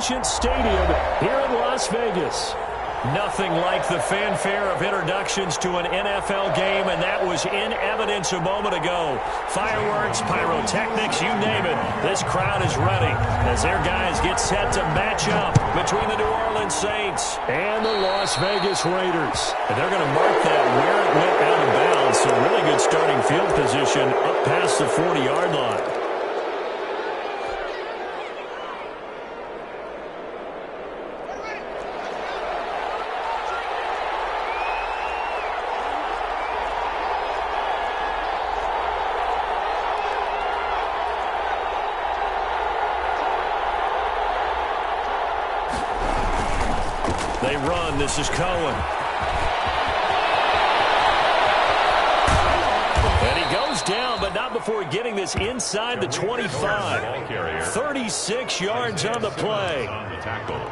Allegiant Stadium here in Las Vegas. Nothing like the fanfare of introductions to an NFL game, and that was in evidence a moment ago. Fireworks, pyrotechnics, you name it. This crowd is ready as their guys get set to match up between the New Orleans Saints and the Las Vegas Raiders. And they're going to mark that where it went out of bounds. So really good starting field position up past the 40-yard line. They run. This is Cohen. And he goes down, but not before getting this inside the 25. 36 yards on the play.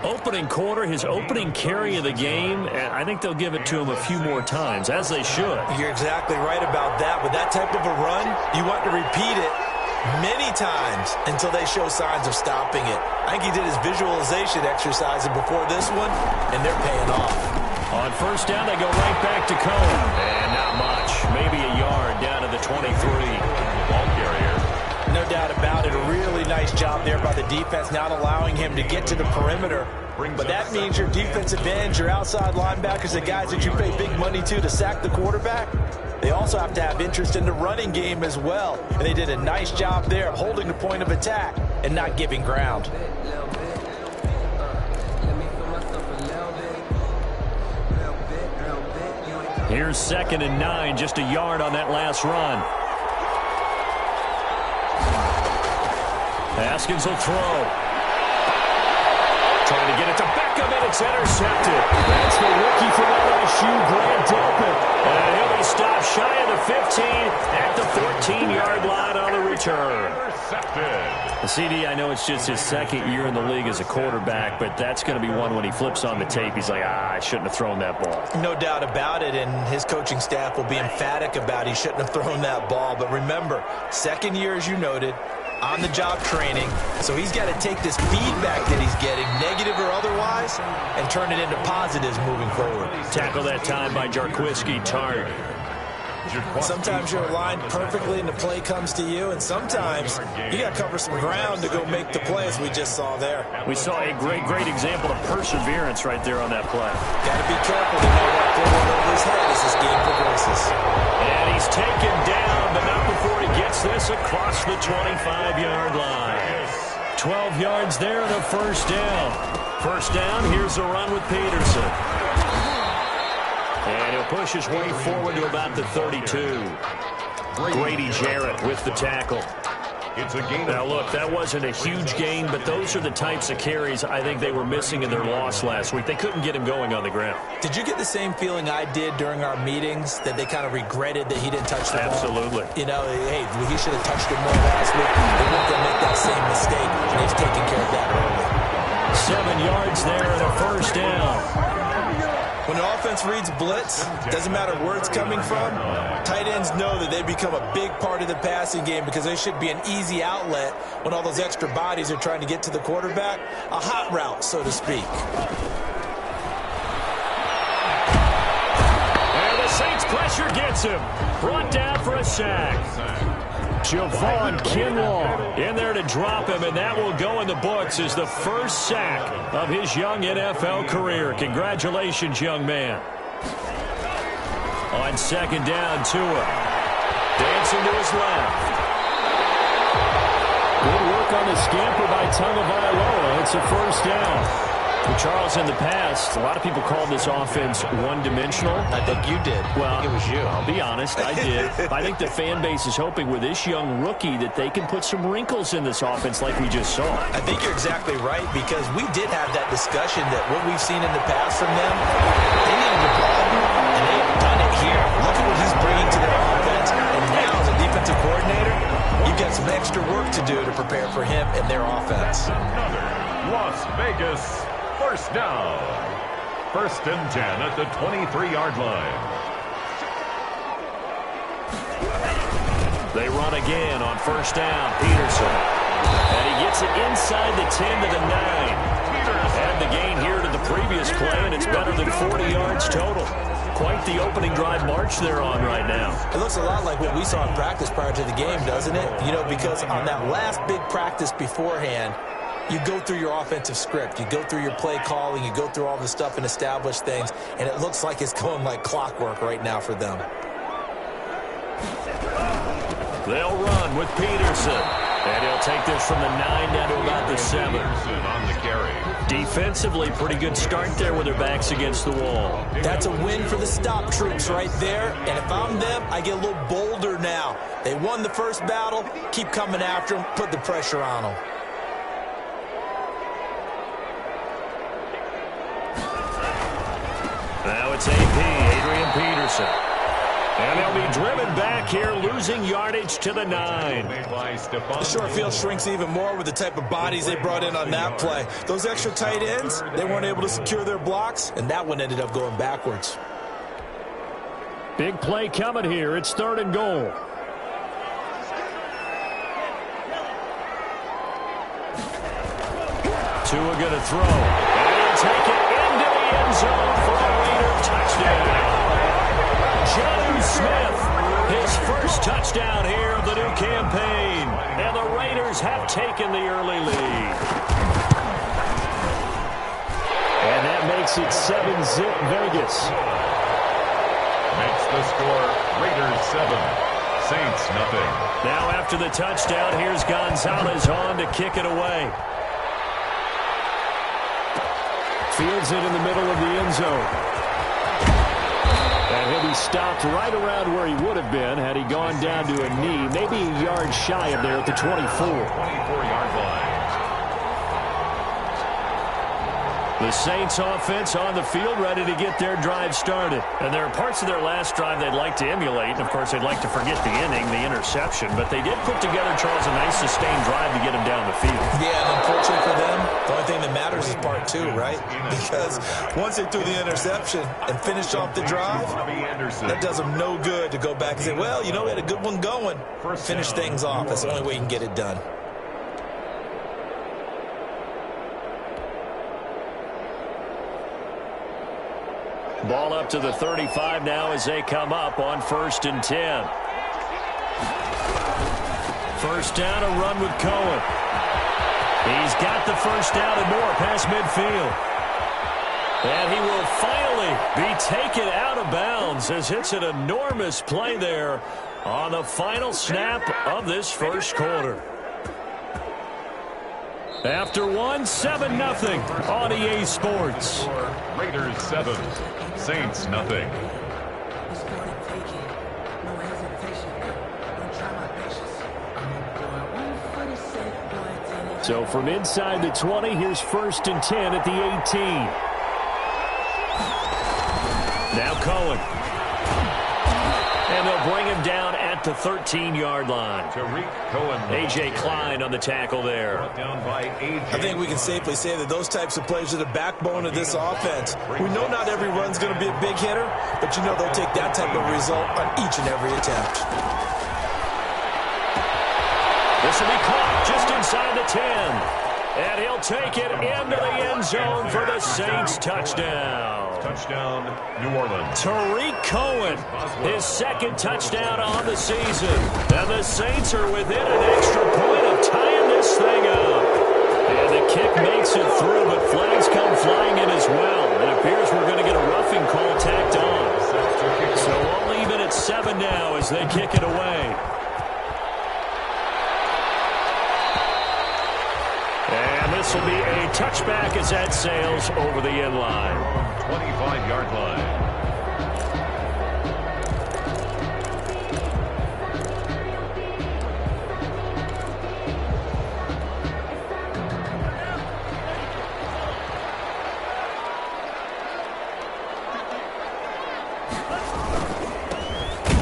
Opening quarter, his opening carry of the game, and I think they'll give it to him a few more times, as they should. You're exactly right about that. With that type of a run, you want to repeat it many times until they show signs of stopping it. I think he did his visualization exercise before this one, and they're paying off. On first down, they go right back to Cohen. And not much. Maybe a yard down to the 23. Ball carrier. No doubt about it. A really nice job there by the defense, not allowing him to get to the perimeter. But that means your defensive ends, your outside linebackers, the guys that you pay big money to sack the quarterback, they also have to have interest in the running game as well. And they did a nice job there of holding the point of attack and not giving ground. Here's 2nd and 9, just a yard on that last run. Haskins will throw. Trying to get it to Beckham, and it's intercepted. That's the rookie from LSU, Grant Delpit. And he'll be stopped shy of the 15 at the 14-yard line on the return. The CD, I know it's just his second year in the league as a quarterback, but that's going to be one when he flips on the tape, he's like, I shouldn't have thrown that ball. No doubt about it, and his coaching staff will be emphatic about he shouldn't have thrown that ball. But remember, second year, as you noted, on-the-job training, so he's got to take this feedback that he's getting, negative or otherwise, and turn it into positives moving forward. Tackle that time by Jarquiski Tartt. Sometimes you're aligned perfectly and the play comes to you, and sometimes you got to cover some ground to go make the play, as we just saw there. We saw a great example of perseverance right there on that play. Got to be careful to know what they're going over his head as this game progresses. And he's taken down, but not before he gets this across the 25-yard line. 12 yards there and a first down. First down, here's the run with Peterson. And he'll push his way forward to about the 32. Grady Jarrett with the tackle. Now, look, that wasn't a huge gain, but those are the types of carries I think they were missing in their loss last week. They couldn't get him going on the ground. Did you get the same feeling I did during our meetings, that they kind of regretted that he didn't touch the ball? Absolutely. You know, hey, he should have touched it more last week. They weren't going to make that same mistake, and he's taking care of that early. 7 yards there and a first down. When the offense reads blitz, doesn't matter where it's coming from, tight ends know that they become a big part of the passing game because they should be an easy outlet when all those extra bodies are trying to get to the quarterback. A hot route, so to speak. And the Saints pressure gets him. Brought down for a sack. Javon Kinlaw in there to drop him, and that will go in the books as the first sack of his young NFL career. Congratulations, young man. On second down, Tua. Dancing to his left. Good work on the scamper by Tagovailoa. It's a first down. Well, Charles, in the past, a lot of people called this offense one-dimensional. I think you did. Well, it was you. I'll be honest, I did. I think the fan base is hoping with this young rookie that they can put some wrinkles in this offense like we just saw. I think you're exactly right, because we did have that discussion that what we've seen in the past from them, they needed to broaden, and they've done it here. Look at what he's bringing to their offense, and now as a defensive coordinator, you've got some extra work to do to prepare for him and their offense. Another Las Vegas first down. 1st and 10 at the 23-yard line. They run again on first down. Peterson. And he gets it inside the 10 to the 9. previous play, and it's better than 40 yards total. Quite the opening drive march they're on right now. It looks a lot like what we saw in practice prior to the game, doesn't it? You know, because on that last big practice beforehand, you go through your offensive script. You go through your play calling. You go through all the stuff and establish things, and it looks like it's going like clockwork right now for them. They'll run with Peterson. And he'll take this from the 9 down to about the 7. On the carry. Defensively, pretty good start there with their backs against the wall. That's a win for the stop troops right there. And if I'm them, I get a little bolder now. They won the first battle. Keep coming after them. Put the pressure on them. Now it's AP, Adrian Peterson. And they'll be driven back here, losing yardage to the 9. The short field shrinks even more with the type of bodies they brought in on that play. Those extra tight ends, they weren't able to secure their blocks, and that one ended up going backwards. Big play coming here. It's 3rd and goal. Tua going to throw. And he'll take it into the end zone for a Raider touchdown. Jonnu Smith, his first touchdown here of the new campaign. And the Raiders have taken the early lead. And that makes it 7-zip Vegas. Makes the score Raiders 7, Saints nothing. Now after the touchdown, here's Gonzalez on to kick it away. Fields it in the middle of the end zone. And he'll be stopped right around where he would have been had he gone down to a knee, maybe a yard shy of there at the 24. 24-yard line. The Saints offense on the field, ready to get their drive started. And there are parts of their last drive they'd like to emulate. And, of course, they'd like to forget the inning, the interception. But they did put together, Charles, a nice sustained drive to get them down the field. Yeah, and unfortunately for them, the only thing that matters is part 2, right? Because once they threw the interception and finished off the drive, that does them no good to go back and say, well, you know, we had a good one going. Finish things off. That's the only way you can get it done. Ball up to the 35 now as they come up on 1st and 10. First down, a run with Cohen. He's got the first down and more past midfield. And he will finally be taken out of bounds as it's an enormous play there on the final snap of this first quarter. After 7-0 on EA Sports. Raiders 7, Saints nothing. So from inside the 20, here's 1st and 10 at the 18. Now Cohen. And they'll bring him down at the 13-yard line. A.J. Klein on the tackle there. I think we can safely say that those types of plays are the backbone of this offense. We know not every run's going to be a big hitter, but you know they'll take that type of result on each and every attempt. This will be caught just inside the 10. And he'll take it into the end zone for the Saints touchdown. Touchdown, New Orleans. Tariq Cohen, his 2nd touchdown on the season. And the Saints are within an extra point of tying this thing up. And the kick makes it through, but flags come flying in as well. It appears we're going to get a roughing call tacked on. So we'll leave it at 7 now as they kick it away. And this will be a touchback as that sails over the end line. 25-yard line.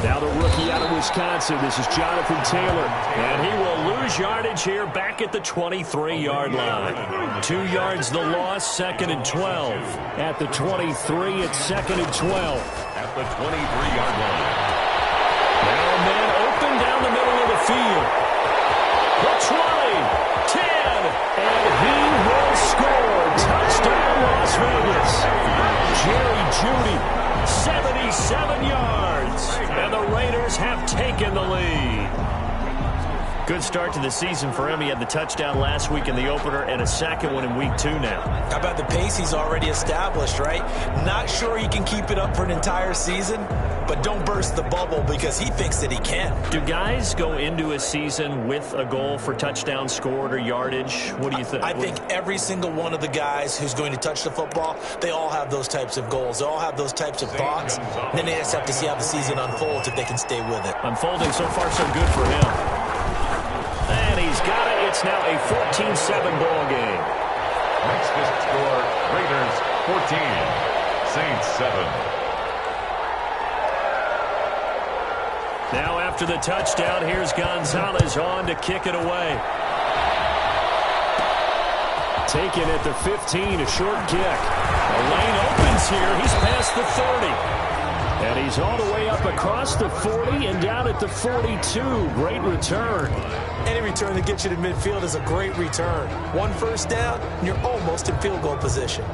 Now the rookie out of Wisconsin, this is Jonathan Taylor. And he will lose yardage here back at the 23-yard line. 2 yards the loss, 2nd and 12. At the 23, it's 2nd and 12. At the 23-yard line. Now a man open down the middle of the field. The 20, 10, and he will score. Touchdown, Las Vegas. taken the lead. Good start to the season for him. He had the touchdown last week in the opener and a second one in week 2 now. How about the pace he's already established, right? Not sure he can keep it up for an entire season, but don't burst the bubble because he thinks that he can. Do guys go into a season with a goal for touchdown scored or yardage? What do you think? I think every single one of the guys who's going to touch the football, they all have those types of goals. They all have those types of thoughts. And then they just have to see how the season unfolds if they can stay with it. Unfolding so far so good for him. And he's got it. It's now a 14-7 ball game. Next to score, Raiders 14, Saints 7. Now after the touchdown, here's Gonzalez on to kick it away. Taken at the 15, a short kick. The lane opens here. He's past the 30. And he's all the way up across the 40 and down at the 42. Great return. Any return that gets you to midfield is a great return. One first down, and you're almost in field goal position.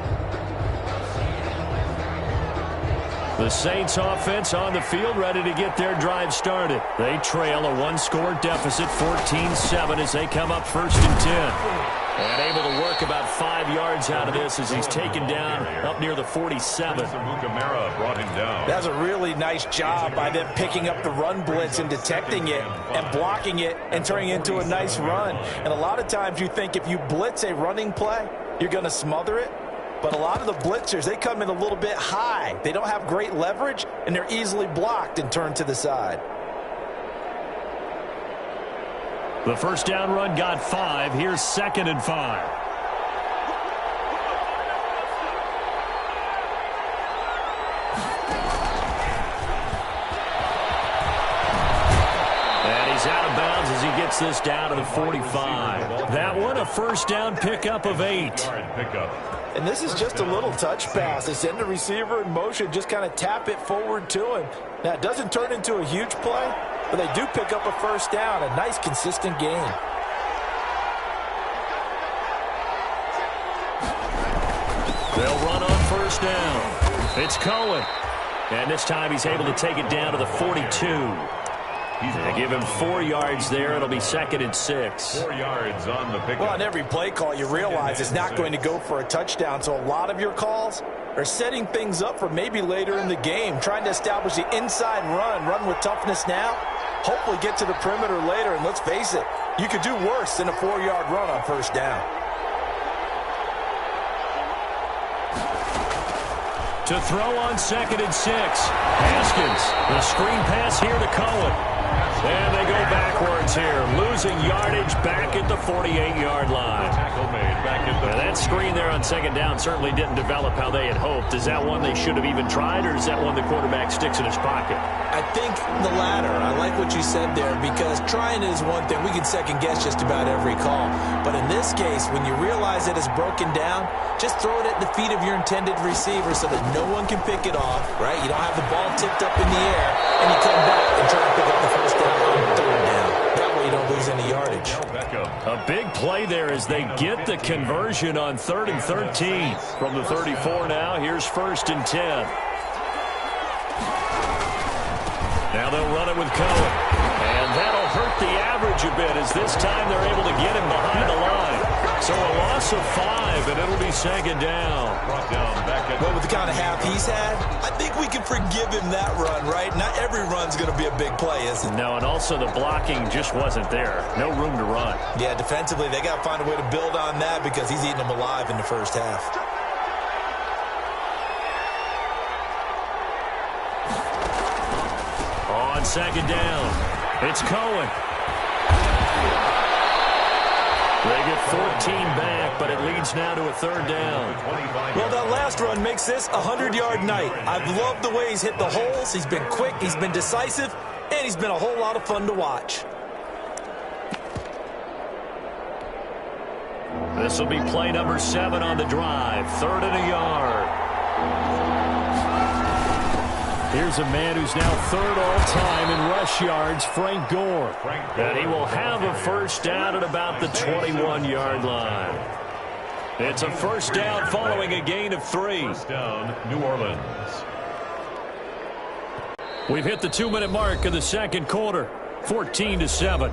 The Saints offense on the field, ready to get their drive started. They trail a one-score deficit, 14-7, as they come up 1st and 10. And able to work about 5 yards out of this as he's taken down up near the 47. Brought him down. That's a really nice job by them picking up the run blitz and detecting it and blocking it and turning it into a nice run. And a lot of times you think if you blitz a running play, you're going to smother it. But a lot of the blitzers, they come in a little bit high. They don't have great leverage, and they're easily blocked and turned to the side. The first down run got 5. Here's 2nd and 5. And he's out of bounds as he gets this down to the 45. That one, a first down pickup of 8. And this is just a little touch pass. They send the receiver in motion, just kind of tap it forward to him. Now, it doesn't turn into a huge play, but they do pick up a first down, a nice, consistent gain. They'll run on first down. It's Cohen. And this time he's able to take it down to the 42. They give him 4 yards there. It'll be 2nd and 6. 4 yards on the pickup. Well, on every play call, you realize it's not going to go for a touchdown. So a lot of your calls are setting things up for maybe later in the game, trying to establish the inside run with toughness now, hopefully get to the perimeter later. And let's face it, you could do worse than a 4-yard run on first down. To throw on 2nd and 6. Haskins, the screen pass here to Cohen. And they go backwards here, losing yardage back at the 48-yard line. Now that screen there on 2nd down certainly didn't develop how they had hoped. Is that one they should have even tried, or is that one the quarterback sticks in his pocket? I think the latter. I like what you said there, because trying is one thing. We can second-guess just about every call. But in this case, when you realize that it's broken down, just throw it at the feet of your intended receiver so that no one can pick it off, right? You don't have the ball tipped up in the air, and you come back and try to pick up the first down on 3rd down. That way you don't lose any yardage. A big play there as they get the conversion on 3rd and 13. From the 34 now, here's 1st and 10. Now they'll run it with Cohen. And that'll hurt the average a bit as this time they're able to get him behind the line. So a loss of 5, and it'll be 2nd down. Well, with the kind of half he's had, I think we can forgive him that run, right? Not every run's going to be a big play, is it? No, and also the blocking just wasn't there. No room to run. Yeah, defensively, they got to find a way to build on that because he's eating them alive in the first half. On 2nd down, it's Cohen. They get 14 back, but it leads now to a 3rd down. Well, that last run makes this a 100-yard night. I've loved the way he's hit the holes. He's been quick, he's been decisive, and he's been a whole lot of fun to watch. This will be play number 7 on the drive. 3rd and a yard. Here's a man who's now 3rd all-time in rush yards, Frank Gore. And he will have a first down at about the 21-yard line. It's a first down following a gain of 3. First down, New Orleans. We've hit the 2-minute mark of the second quarter, 14-7.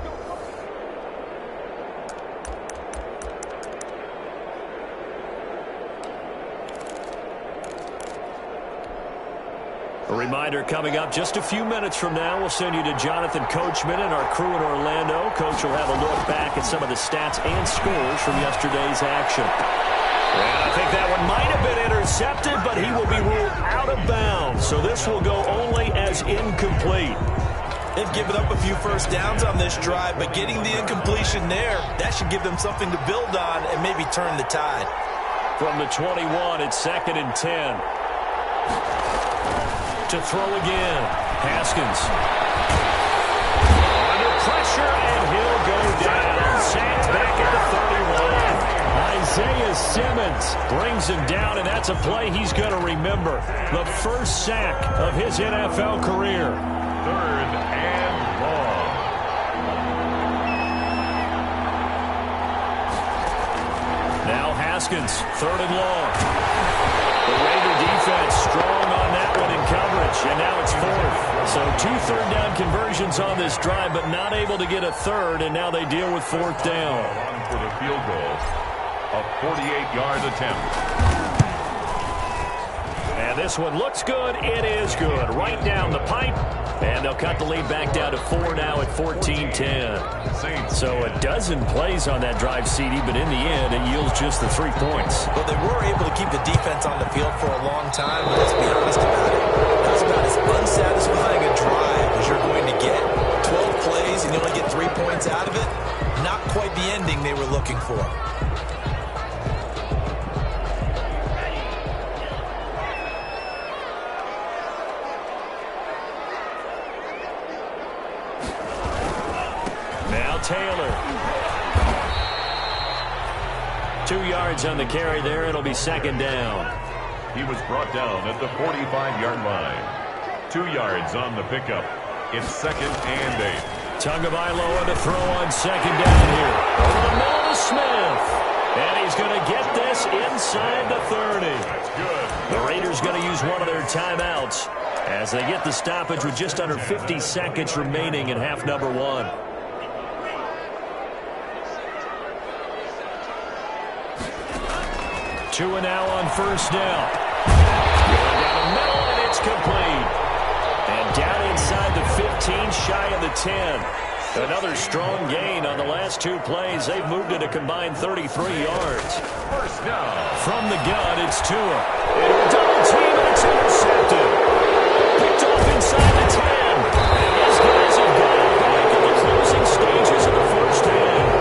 A reminder coming up just a few minutes from now. We'll send you to Jonathan Coachman and our crew in Orlando. Coach will have a look back at some of the stats and scores from yesterday's action. And I think that one might have been intercepted, but he will be ruled out of bounds. So this will go only as incomplete. They've given up a few first downs on this drive, but getting the incompletion there, that should give them something to build on and maybe turn the tide. From the 21, it's 2nd and 10. To throw again, Haskins. Under pressure, and he'll go down. Sacked back at the 31. Isaiah Simmons brings him down, and that's a play he's going to remember. The first sack of his NFL career. 3rd and long. Now Haskins, 3rd and long. The Raider defense strong on that one in coverage, and now it's 4th. So 2 third-down conversions on this drive, but not able to get a third, and now they deal with 4th down. For the field goal, a 48-yard attempt. And this one looks good. It is good. Right down the pipe, and they'll cut the lead back down to 4 now at 14-10. So a dozen plays on that drive, CD, but in the end, it yields just the 3 points. Well, they were able to keep the defense on the field for a long time, but let's be honest about it. That's about as unsatisfying a drive as you're going to get. 12 plays and you only get 3 points out of it. Not quite the ending they were looking for. Taylor. 2 yards on the carry there. It'll be 2nd down. He was brought down at the 45-yard line. 2 yards on the pickup. It's 2nd and 8. Tagovailoa to throw on 2nd down here. Over the middle to Smith. And he's going to get this inside the 30. That's good. The Raiders going to use one of their timeouts as they get the stoppage with just under 50 seconds remaining in half number 1. 2 and now on 1st down. Going down the middle, and it's complete. And down inside the 15, shy of the 10. Another strong gain on the last 2 plays. They've moved it a combined 33 yards. 1st down. From the gun, it's Tua. Into a double team, and it's intercepted. Picked off inside the 10. And these guys have got it back in the closing stages of the first half.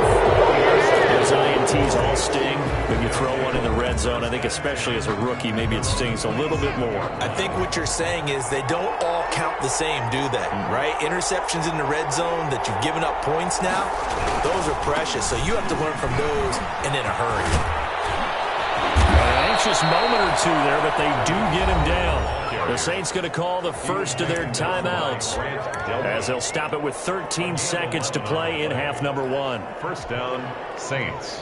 Those INTs all sting. When you throw one in the red zone, I think especially as a rookie, maybe it stings a little bit more. I think what you're saying is they don't all count the same, do they? Right? Interceptions in the red zone that you've given up points now, those are precious. So you have to learn from those and in a hurry. An anxious moment or 2 there, but they do get him down. The Saints going to call the first of their timeouts as they'll stop it with 13 seconds to play in half number 1. 1st down, Saints.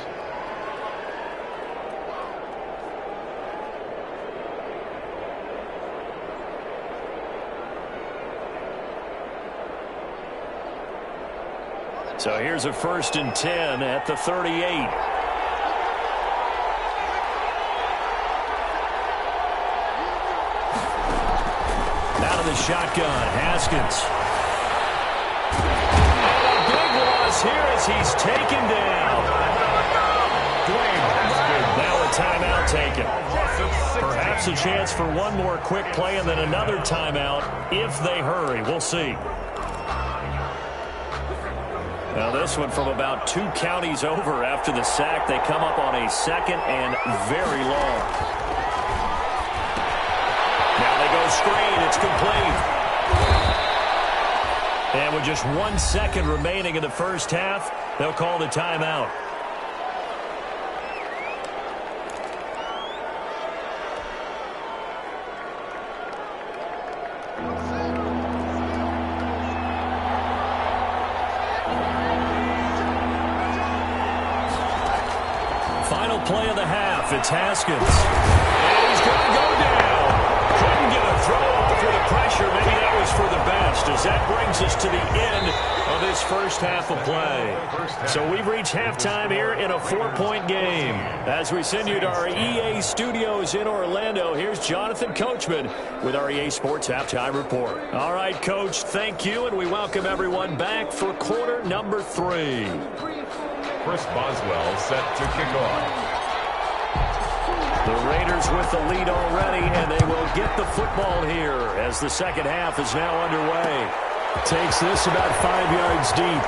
So here's a 1st and 10 at the 38. Out of the shotgun, Haskins. And a big loss here as he's taken down. Now a timeout taken. Perhaps a chance for one more quick play and then another timeout if they hurry. We'll see. Now this one from about 2 counties over after the sack. They come up on a 2nd and very long. Now they go screen. It's complete. And with just 1 second remaining in the first half, they'll call the timeout. Final play of the half. It's Haskins. And he's going to go down. Couldn't get a throw off for the pressure. Maybe that was for the best, as that brings us to the end of this first half of play. So we've reached halftime here in a 4-point game. As we send you to our EA studios in Orlando, here's Jonathan Coachman with our EA Sports Halftime Report. All right, Coach, thank you, and we welcome everyone back for quarter number 3. Chris Boswell set to kick off. The Raiders with the lead already, and they will get the football here as the second half is now underway. Takes this about 5 yards deep.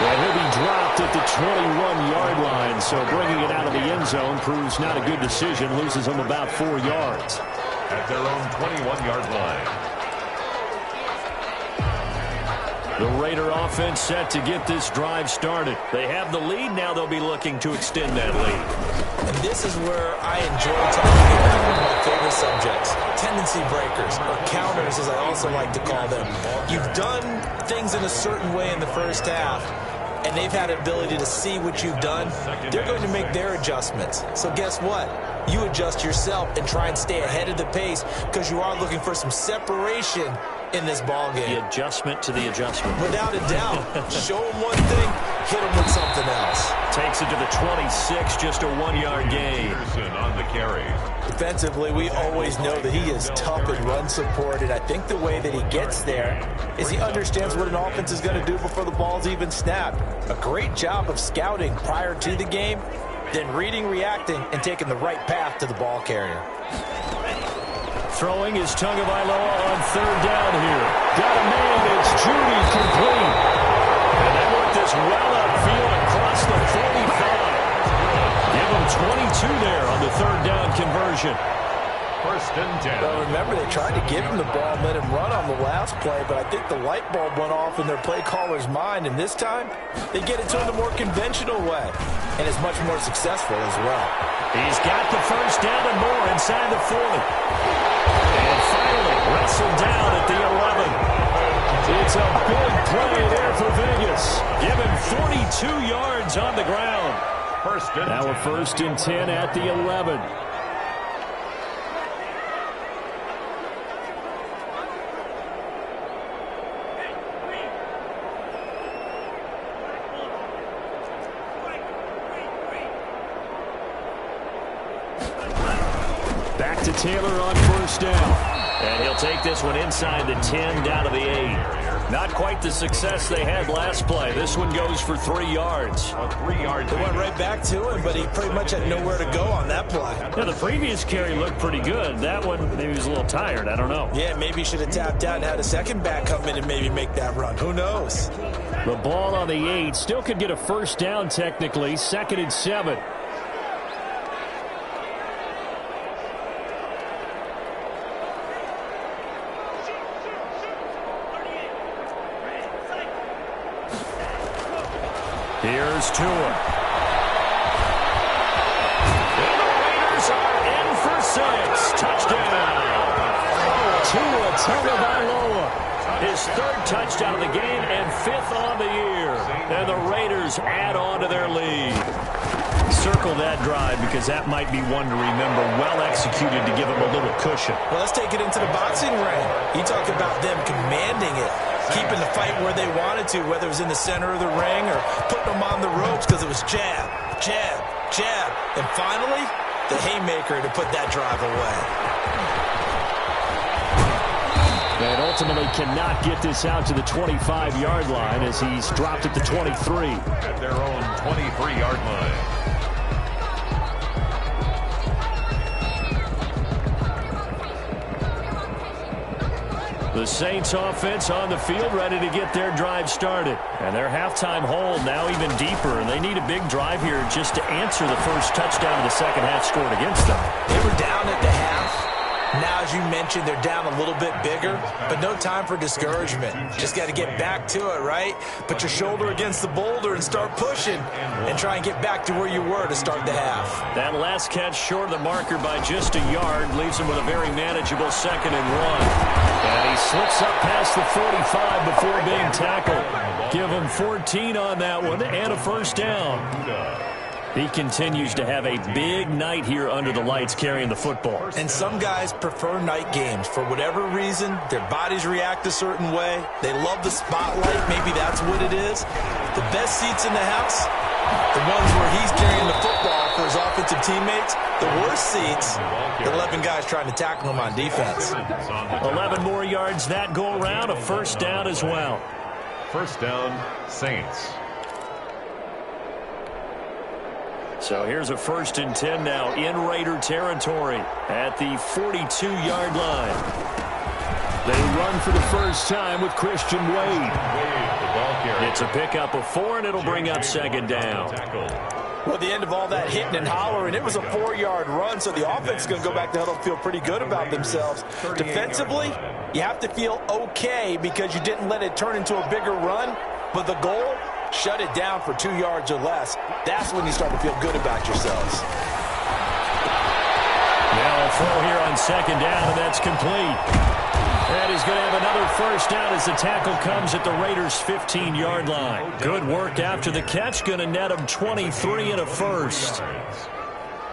And he'll be dropped at the 21-yard line, so bringing it out of the end zone proves not a good decision. Loses them about 4 yards. At their own 21-yard line. The Raider offense set to get this drive started. They have the lead. Now they'll be looking to extend that lead. And this is where I enjoy talking about one of my favorite subjects, tendency breakers, or counters as I also like to call them. You've done things in a certain way in the first half, and they've had an ability to see what you've done. They're going to make their adjustments. So guess what? You adjust yourself and try and stay ahead of the pace because you are looking for some separation in this ball game. The adjustment to the adjustment. Without a doubt. Show them one thing, hit them with something else. Takes it to the 26, just a 1-yard gain. On the carry. Defensively, we always know that he is tough and run support, and I think the way that he gets there is he understands what an offense is going to do before the ball's even snapped. A great job of scouting prior to the game, then reading, reacting, and taking the right path to the ball carrier. Throwing is Tagovailoa on third down here. Got a man. It's Judy complete. And they work this well upfield across the 45. Give them 22 there on the third down conversion. First and 10. Well, remember, they tried to give him the ball and let him run on the last play, but I think the light bulb went off in their play caller's mind, and this time they get it to him the more conventional way, and is much more successful as well. He's got the first down and more inside the 40. And finally wrestled down at the 11. It's a big play there for Vegas. Give him 42 yards on the ground. Now a first and 10 at the 11. Back to Taylor on first down. And he'll take this one inside the 10, down to the 8. Not quite the success they had last play. This one goes for 3 yards. A 3-yard. They went right back to him, but he pretty much had nowhere to go on that play. Now, the previous carry looked pretty good. That one, maybe he was a little tired. I don't know. Yeah, maybe he should have tapped out and had a second back come in and maybe make that run. Who knows? The ball on the 8. Still could get a first down technically. 2nd and 7. Here's Tua. And the Raiders are in for 6. Touchdown. Tua Tagovailoa. His 3rd touchdown of the game and 5th on the year. And the Raiders add on to their lead. Circle that drive because that might be one to remember. Well executed to give them a little cushion. Well, let's take it into the boxing ring. You talk about them commanding it. Keeping the fight where they wanted to, whether it was in the center of the ring or putting them on the ropes because it was jab, jab, jab. And finally, the haymaker to put that drive away. And ultimately cannot get this out to the 25-yard line as he's dropped at the 23. At their own 23-yard line. The Saints offense on the field ready to get their drive started. And their halftime hold now even deeper. And they need a big drive here just to answer the first touchdown of the second half scored against them. They were down at the half. Now, as you mentioned, they're down a little bit bigger, but no time for discouragement. Just got to get back to it, right? Put your shoulder against the boulder and start pushing and try and get back to where you were to start the half. That last catch short of the marker by just a yard leaves him with a very manageable 2nd and 1. And he slips up past the 45 before being tackled. Give him 14 on that one and a first down. He continues to have a big night here under the lights carrying the football. And some guys prefer night games. For whatever reason, their bodies react a certain way. They love the spotlight. Maybe that's what it is. The best seats in the house, the ones where he's carrying the football for his offensive teammates. The worst seats, the 11 guys trying to tackle him on defense. 11 more yards that go around, a first down as well. First down, Saints. So here's a 1st and 10 now in Raider territory at the 42-yard line. They run for the first time with Christian Wade. It's a pickup of 4, and it'll bring up 2nd down. Well, at the end of all that hitting and hollering, it was a 4-yard run, so the offense is going to go back to huddle and feel pretty good about themselves. Defensively, you have to feel okay because you didn't let it turn into a bigger run, but the goal, shut it down for 2 yards or less. That's when you start to feel good about yourselves. Now a throw here on 2nd down, and that's complete. And he's going to have another first down as the tackle comes at the Raiders' 15-yard line. Good work after the catch. Going to net him 23 and a first.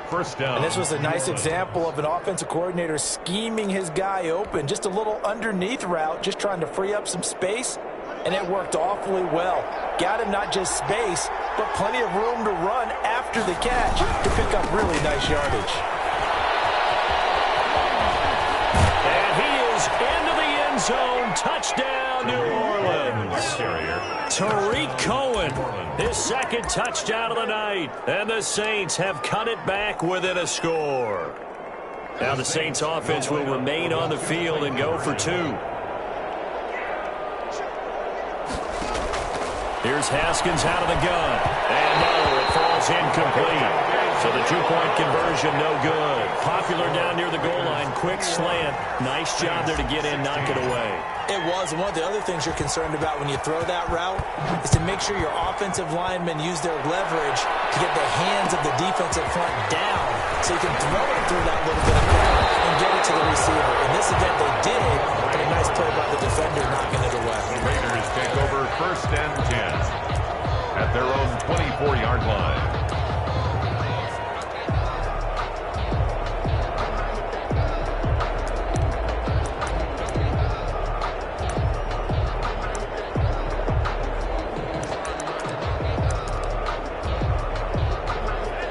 First down. And this was a nice example of an offensive coordinator scheming his guy open. Just a little underneath route, just trying to free up some space. And it worked awfully well. Got him not just space, but plenty of room to run after the catch to pick up really nice yardage. Into the end zone. Touchdown, New Orleans. Tariq Cohen, his 2nd touchdown of the night. And the Saints have cut it back within a score. Now the Saints offense will remain on the field and go for 2. Here's Haskins out of the gun. And no, it falls incomplete. So the 2-point conversion, no good. Popular down near the goal line. Quick slant. Nice job there to get in, knock it away. It was. And one of the other things you're concerned about when you throw that route is to make sure your offensive linemen use their leverage to get the hands of the defensive front down so you can throw it through that little bit of ground and get it to the receiver. In this event, they did, but a nice play by the defender knocking it away. The Raiders take over 1st and 10 at their own 24-yard line.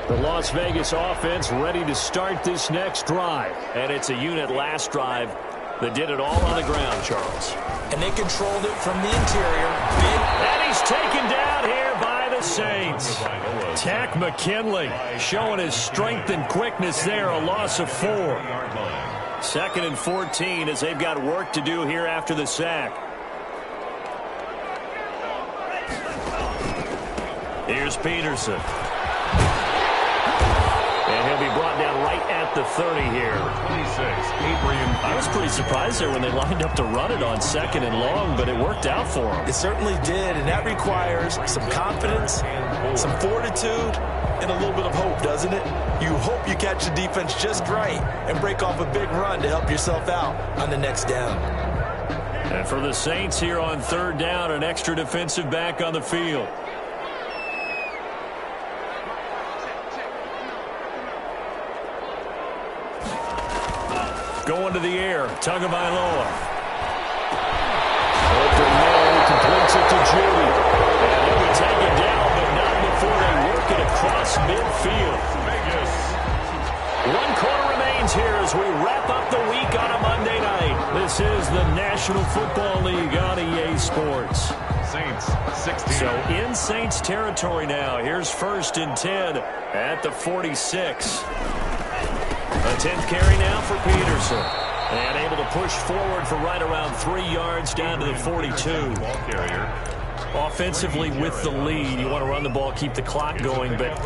The Las Vegas offense ready to start this next drive. And it's a unit last drive that did it all on the ground, Charles. And they controlled it from the interior. And he's taken down here by the Saints. Tack McKinley showing his strength and quickness there, a loss of 4. 2nd and 14 as they've got work to do here after the sack. Here's Peterson. And he'll be brought down right at the 30 here. 26, Adrian. I was pretty surprised there when they lined up to run it on 2nd and long, but it worked out for them. It certainly did, and that requires some confidence, some fortitude, and a little bit of hope, doesn't it? You hope you catch the defense just right and break off a big run to help yourself out on the next down. And for the Saints here on 3rd down, an extra defensive back on the field. Going to the air, Tagovailoa. Open man, completes it to Judy. And he'll be taken down, but not before they work it across midfield. Vegas. 1 quarter remains here as we wrap up the week on a Monday night. This is the National Football League on EA Sports. Saints, 16. So in Saints territory now. Here's 1st and 10 at the 46. A 10th carry now for Peterson. And able to push forward for right around 3 yards down to the 42. Ball carrier. Offensively with the lead, you want to run the ball, keep the clock going, but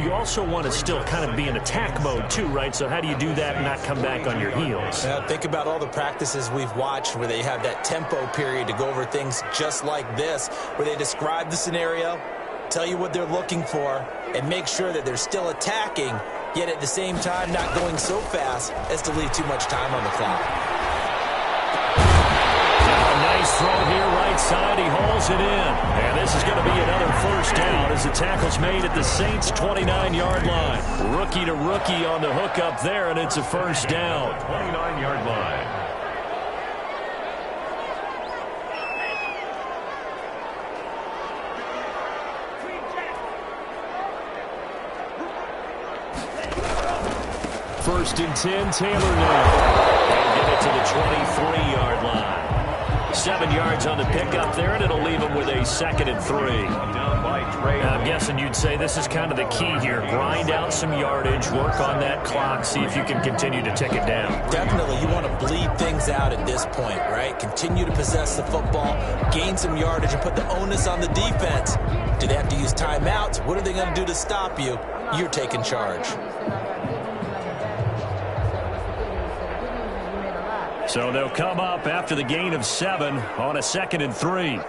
you also want to still kind of be in attack mode too, right? So how do you do that and not come back on your heels? Think about all the practices we've watched where they have that tempo period to go over things just like this, where they describe the scenario, tell you what they're looking for, and make sure that they're still attacking, yet at the same time not going so fast as to leave too much time on the clock. Now a nice He's thrown here right side. He hauls it in. And this is going to be another first down as the tackle's made at the Saints' 29-yard line. Rookie to rookie on the hook up there, and it's a first down. 29-yard line. First and 10, Taylor now. And get it to the 23-yard line. 7 yards on the pickup there, and it'll leave him with a 2nd and 3. I'm guessing you'd say this is kind of the key here. Grind out some yardage, work on that clock, see if you can continue to tick it down. Definitely, you want to bleed things out at this point, right? Continue to possess the football, gain some yardage, and put the onus on the defense. Do they have to use timeouts? What are they going to do to stop you? You're taking charge. So they'll come up after the gain of 7 on a 2nd and 3.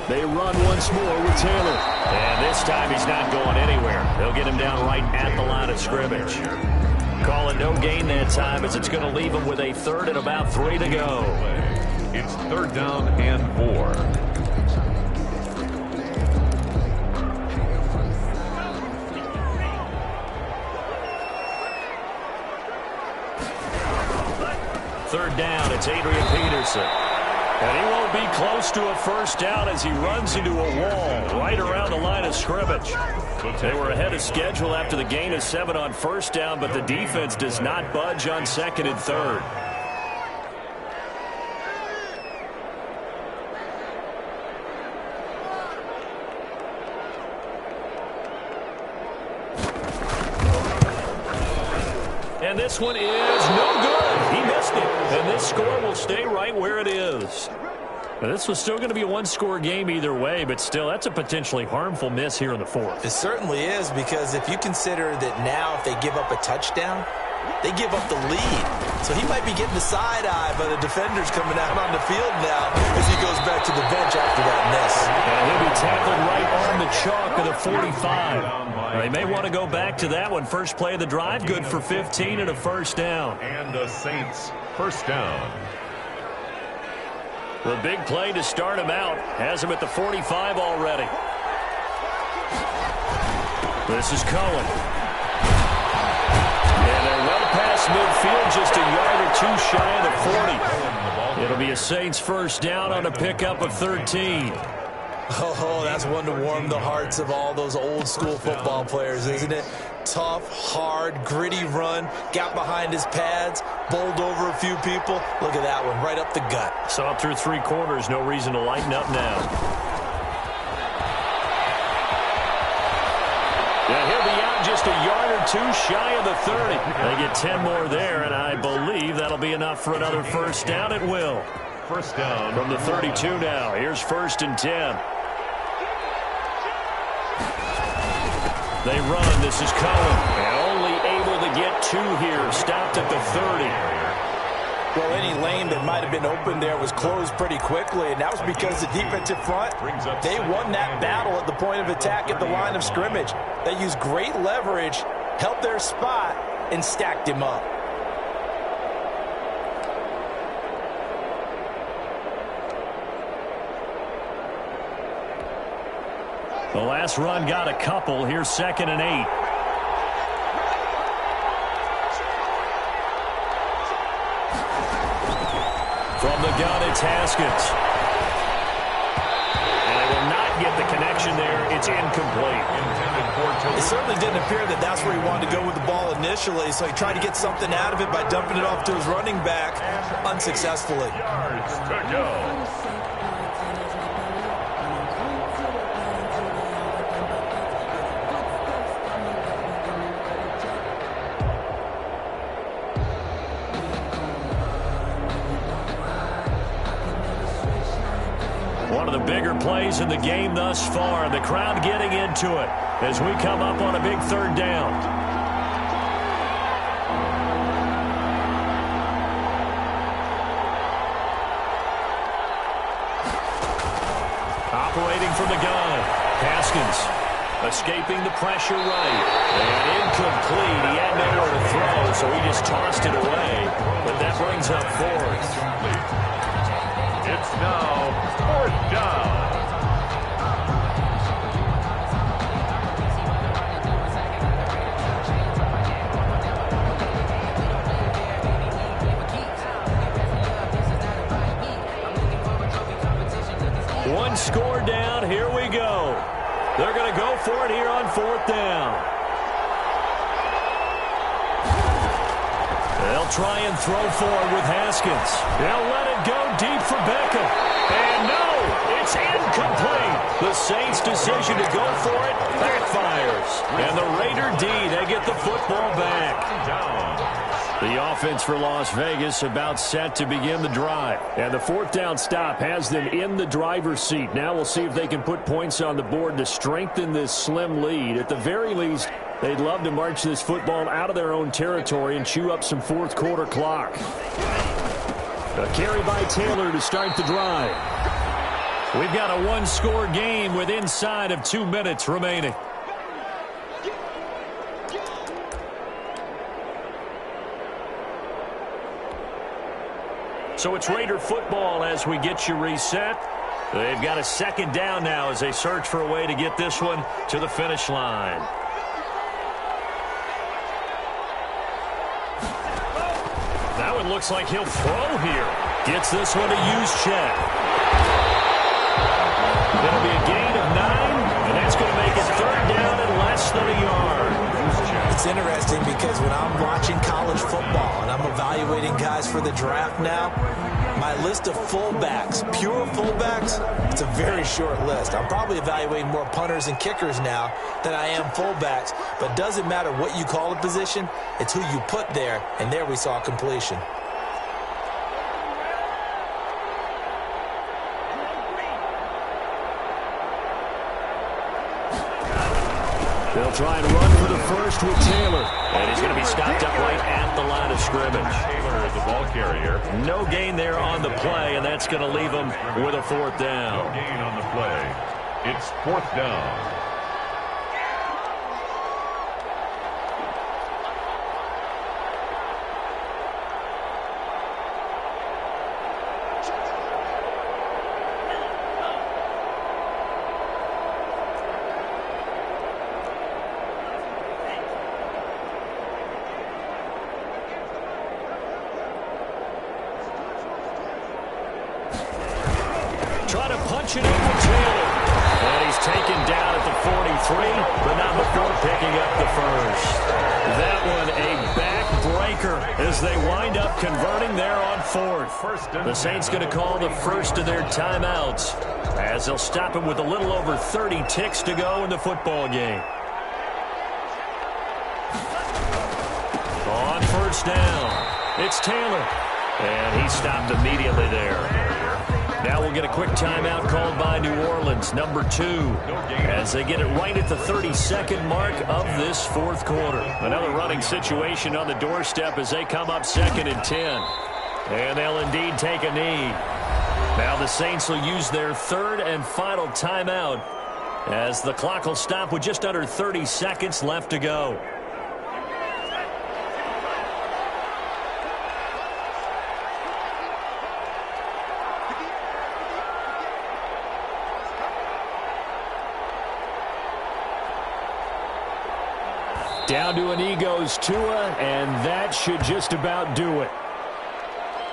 They run once more with Taylor. And this time he's not going anywhere. They'll get him down right at the line of scrimmage. Calling no gain that time as it's going to leave him with a 3rd and about 3 to go. It's 3rd down and 4. Third down, it's Adrian Peterson. And he won't be close to a first down as he runs into a wall right around the line of scrimmage. They were ahead of schedule after the gain of 7 on first down, but the defense does not budge on 2nd and 3rd. And this one is no good. He missed it. And this score will stay right where it is. Now, this was still going to be a one-score game either way, but still, that's a potentially harmful miss here in the 4th. It certainly is, because if you consider that now if they give up a touchdown, they give up the lead. So he might be getting the side eye, but the defender's coming out on the field now as he goes back to the bench after that miss. And he'll be tackled right on the chalk of the 45. They may want to go back to that one. First play of the drive, good for 15 and a first down. And the Saints, first down. The big play to start him out has him at the 45 already. This is Cohen. And they're well past midfield, just a yard or 2 shy of the 40. It'll be a Saints first down on a pickup of 13. Oh, that's one to warm the hearts of all those old-school football players, isn't it? Tough, hard, gritty run, got behind his pads, bowled over a few people. Look at that one, right up the gut. Saw it through 3 quarters, no reason to lighten up now. Yeah, he'll be out just a yard or 2 shy of the 30. They get 10 more there, and I believe that'll be enough for another first down. It will. First down. From the 32 now, here's 1st and 10. They run. This is Cohen. And only able to get 2 here. Stopped at the 30. Well, any lane that might have been open there was closed pretty quickly, and that was because the defensive front, they won that battle at the point of attack at the line of scrimmage. They used great leverage, held their spot, and stacked him up. The last run got a couple. Here's 2nd and 8. From the gun, it's Haskins. And they will not get the connection there. It's incomplete. It certainly didn't appear that that's where he wanted to go with the ball initially, so he tried to get something out of it by dumping it off to his running back unsuccessfully. Yards to go. One of the bigger plays in the game thus far, and the crowd getting into it as we come up on a big 3rd down. Operating from the gun, Haskins. Escaping the pressure right. And incomplete. He had nowhere to throw, so he just tossed it away. But that brings up fourth. It's now fourth down. One score down. Here we go. They're going to go for it here on fourth down. They'll try and throw forward with Haskins. They'll let it go deep for Beckham. And no, it's incomplete. The Saints' decision to go for it backfires. And the Raider D, they get the football back. The offense for Las Vegas about set to begin the drive. And the fourth down stop has them in the driver's seat. Now we'll see if they can put points on the board to strengthen this slim lead. At the very least, they'd love to march this football out of their own territory and chew up some fourth quarter clock. A carry by Taylor to start the drive. We've got a one-score game with inside of 2 minutes remaining. So it's Raider football as we get you reset. They've got a second down now as they search for a way to get this one to the finish line. That one looks like he'll throw here. Gets this one to Juszczyk. It'll be a gain of 9, and that's going to make it third down and less than a yard. It's interesting because when I'm watching college football and I'm evaluating guys for the draft now, my list of fullbacks, pure fullbacks, it's a very short list. I'm probably evaluating more punters and kickers now than I am fullbacks, but it doesn't matter what you call a position, it's who you put there, and there we saw completion. They'll try and run for the first with Taylor. And he's going to be stopped up right at the line of scrimmage. Taylor is the ball carrier. No gain there on the play, and that's going to leave him with a fourth down. No gain on the play. It's fourth down. Try to punch it in with Taylor. And he's taken down at the 43, but not before picking up the first. That one a backbreaker as they wind up converting there on fourth. The Saints going to call the first of their timeouts as they'll stop him with a little over 30 ticks to go in the football game. On first down, it's Taylor. And he stopped immediately there. Now we'll get a quick timeout called by New Orleans, number 2, as they get it right at the 32nd mark of this fourth quarter. Another running situation on the doorstep as they come up 2nd and 10. And they'll indeed take a knee. Now the Saints will use their third and final timeout as the clock will stop with just under 30 seconds left to go. Down to an knee goes Tua, and that should just about do it.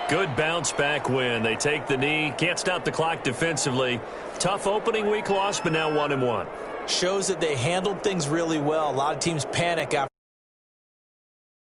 Good bounce-back win. They take the knee. Can't stop the clock defensively. Tough opening week loss, but now 1-1. Shows that they handled things really well. A lot of teams panic after